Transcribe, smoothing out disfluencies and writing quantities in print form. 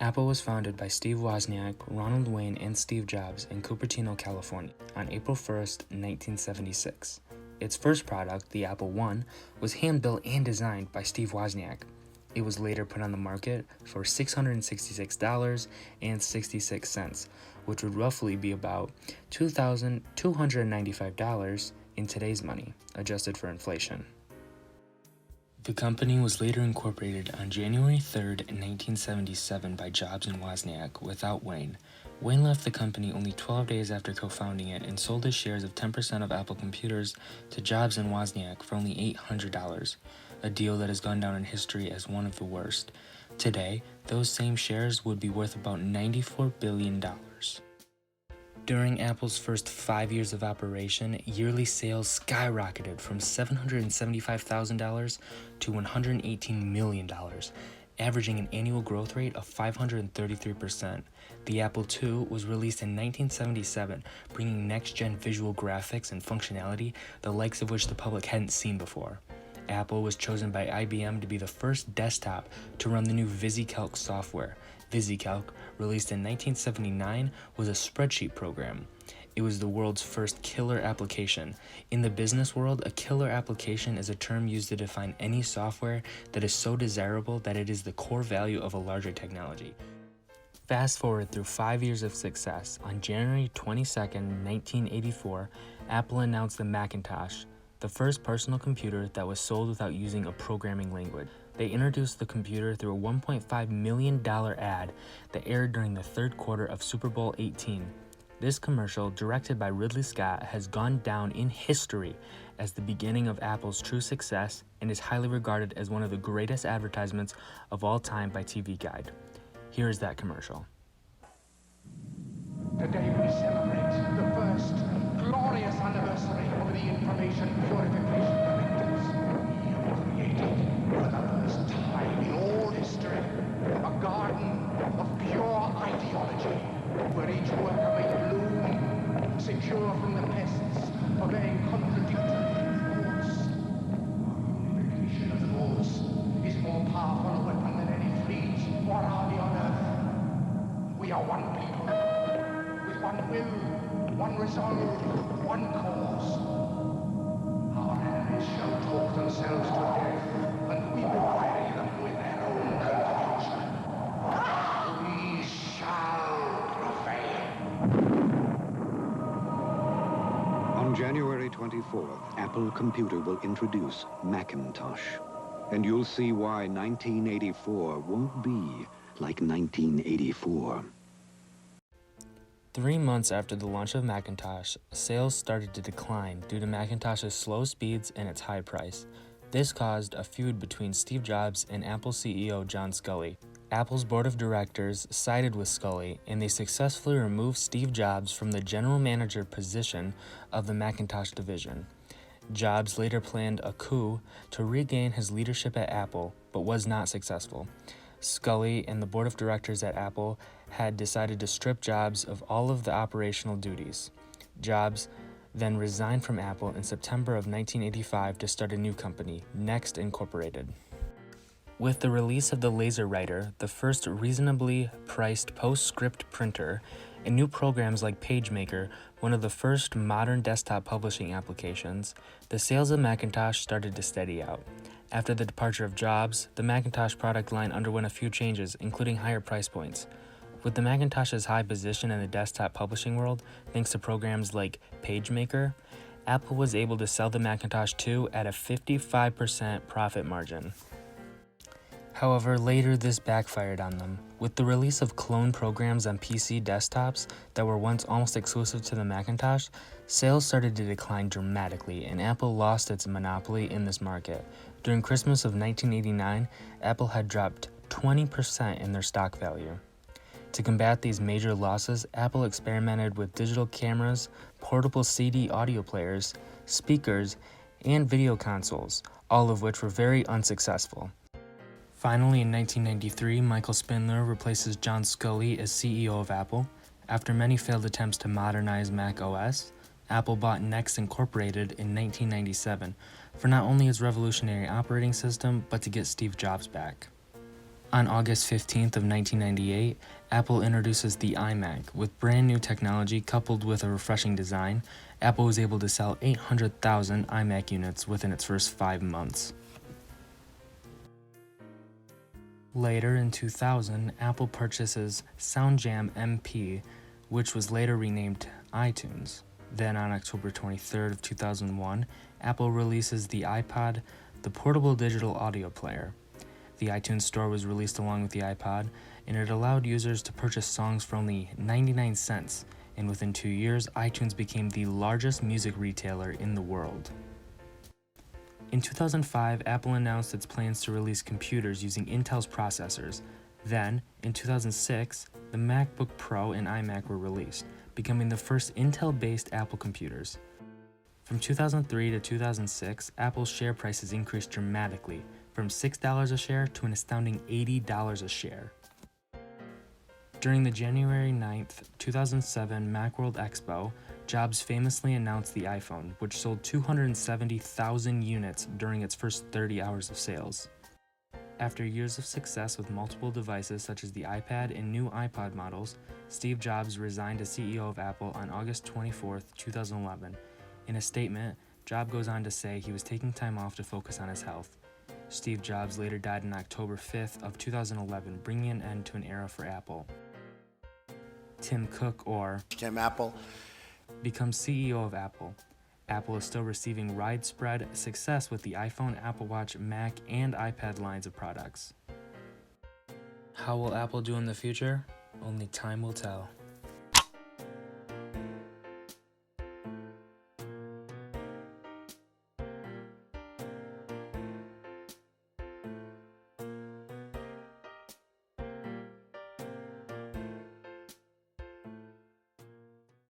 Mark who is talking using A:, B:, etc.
A: Apple was founded by Steve Wozniak, Ronald Wayne, and Steve Jobs in Cupertino, California on April 1st, 1976. Its first product, the Apple I, was hand-built and designed by Steve Wozniak. It was later put on the market for $666.66, which would roughly be about $2,295 in today's money, adjusted for inflation. The company was later incorporated on January 3rd, 1977 by Jobs and Wozniak without Wayne. Wayne left the company only 12 days after co-founding it and sold his shares of 10% of Apple Computers to Jobs and Wozniak for only $800, a deal that has gone down in history as one of the worst. Today, those same shares would be worth about $94 billion. During Apple's first 5 years of operation, yearly sales skyrocketed from $775,000 to $118 million, averaging an annual growth rate of 533%. The Apple II was released in 1977, bringing next-gen visual graphics and functionality, the likes of which the public hadn't seen before. Apple was chosen by IBM to be the first desktop to run the new VisiCalc software. VisiCalc, released in 1979, was a spreadsheet program. It was the world's first killer application. In the business world, a killer application is a term used to define any software that is so desirable that it is the core value of a larger technology. Fast forward through 5 years of success, on January 22, 1984, Apple announced the Macintosh, the first personal computer that was sold without using a programming language. They introduced the computer through a $1.5 million ad that aired during the third quarter of Super Bowl XVIII. This commercial, directed by Ridley Scott, has gone down in history as the beginning of Apple's true success and is highly regarded as one of the greatest advertisements of all time by TV Guide. Here is that commercial.
B: Today we celebrate the first glorious anniversary of the Information Purification Directives. We have created, for the first time in all history, a garden of pure ideology, where each worker may bloom, secure from the pests, obeying contradictory laws. Our unification of laws is more powerful a weapon than any fleet or army on earth. We are one people, with one will, one resolve, one cause. Our enemies shall talk themselves to death, and we will bury them with their own confusion. We shall prevail.
C: On January 24th, Apple Computer will introduce Macintosh. And you'll see why 1984 won't be like 1984.
A: 3 months after the launch of Macintosh, sales started to decline due to Macintosh's slow speeds and its high price. This caused a feud between Steve Jobs and Apple CEO John Sculley. Apple's board of directors sided with Sculley, and they successfully removed Steve Jobs from the general manager position of the Macintosh division. Jobs later planned a coup to regain his leadership at Apple, but was not successful. Sculley and the board of directors at Apple had decided to strip Jobs of all of the operational duties. Jobs then resigned from Apple in September of 1985 to start a new company, Next Incorporated. With the release of the LaserWriter, the first reasonably priced PostScript printer, and new programs like PageMaker, one of the first modern desktop publishing applications, the sales of Macintosh started to steady out. After the departure of Jobs, the Macintosh product line underwent a few changes, including higher price points. With the Macintosh's high position in the desktop publishing world, thanks to programs like PageMaker, Apple was able to sell the Macintosh 2 at a 55% profit margin. However, later this backfired on them. With the release of clone programs on PC desktops that were once almost exclusive to the Macintosh, sales started to decline dramatically, and Apple lost its monopoly in this market. During Christmas of 1989, Apple had dropped 20% in their stock value. To combat these major losses, Apple experimented with digital cameras, portable CD audio players, speakers, and video consoles, all of which were very unsuccessful. Finally, in 1993, Michael Spindler replaces John Sculley as CEO of Apple. After many failed attempts to modernize Mac OS, Apple bought Next Incorporated in 1997 for not only its revolutionary operating system, but to get Steve Jobs back. On August 15th of 1998, Apple introduces the iMac. With brand new technology coupled with a refreshing design, Apple was able to sell 800,000 iMac units within its first 5 months. Later in 2000, Apple purchases SoundJam MP, which was later renamed iTunes. Then on October 23rd of 2001, Apple releases the iPod, the portable digital audio player. The iTunes Store was released along with the iPod, and it allowed users to purchase songs for only 99 cents, and within 2 years, iTunes became the largest music retailer in the world. In 2005, Apple announced its plans to release computers using Intel's processors. Then, in 2006, the MacBook Pro and iMac were released, becoming the first Intel-based Apple computers. From 2003 to 2006, Apple's share prices increased dramatically, from $6 a share to an astounding $80 a share. During the January 9th, 2007 Macworld Expo, Jobs famously announced the iPhone, which sold 270,000 units during its first 30 hours of sales. After years of success with multiple devices such as the iPad and new iPod models, Steve Jobs resigned as CEO of Apple on August 24, 2011. In a statement, Jobs goes on to say he was taking time off to focus on his health. Steve Jobs later died on October 5th of 2011, bringing an end to an era for Apple. Tim Cook, or
D: Tim Apple,
A: becomes CEO of Apple. Apple is still receiving widespread success with the iPhone, Apple Watch, Mac, and iPad lines of products. How will Apple do in the future? Only time will tell.